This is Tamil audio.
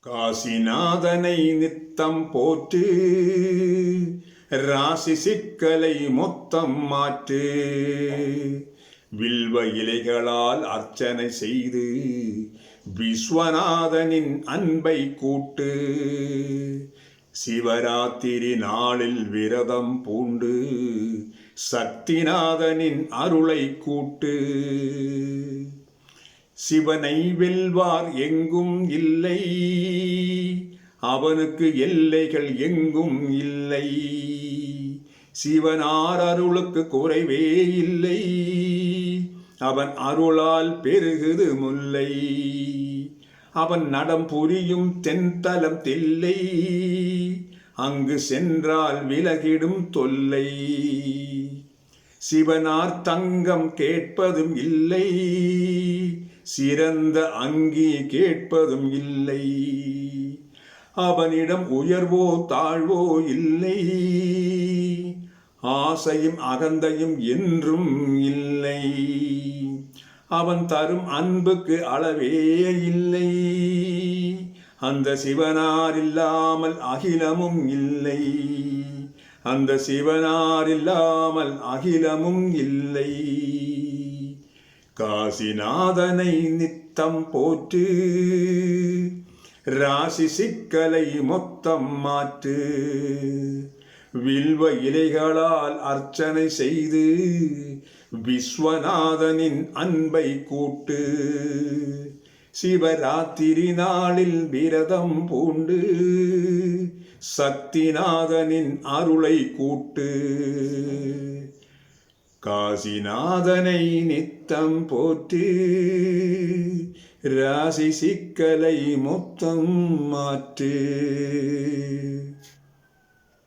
காசிநாதனை நித்தம் போற்று, ராசி சிக்கலை மொத்தம் மாற்று. வில்வ இலைகளால் அர்ச்சனை செய்து விஸ்வநாதனின் அன்பை கூட்டு. சிவராத்திரி நாளில் விரதம் பூண்டு சக்திநாதனின் அருளை கூட்டு. சிவனை வெல்வார் எங்கும் இல்லை, அவனுக்கு எல்லைகள் எங்கும் இல்லை. சிவனார் அருளுக்கு குறைவே இல்லை, அவன் அருளால் பெருகுது முல்லை. அவன் நடம் புரியும் தென்தலம் தில்லை, அங்கு சென்றால் விலகிடும் தொல்லை. சிவனார் தங்கம் கேட்பதும் இல்லை, சிறந்த அங்கி கேட்பதும் இல்லை. அவனிடம் உயர்வோ தாழ்வோ இல்லை, ஆசையும் அகந்தையும் என்றும் இல்லை. அவன் தரும் அன்புக்கு அளவே இல்லை, அந்த சிவனார் இல்லாமல் அகிலமும் இல்லை. அந்த சிவனார் இல்லாமல் அகிலமும் இல்லை. காசிநாதனை நித்தம் போற்று, ராசி சிக்கலை மொத்தம் மாற்று. வில்வ இலைகளால் அர்ச்சனை செய்து விஸ்வநாதனின் அன்பை கூட்டு. சிவராத்திரி நாளில் விரதம் பூண்டு சக்திநாதனின் அருளை கூட்டு. காசிநாதனை நித்தம் போற்று, ராசி சிக்கலை மொத்தம் மாற்று.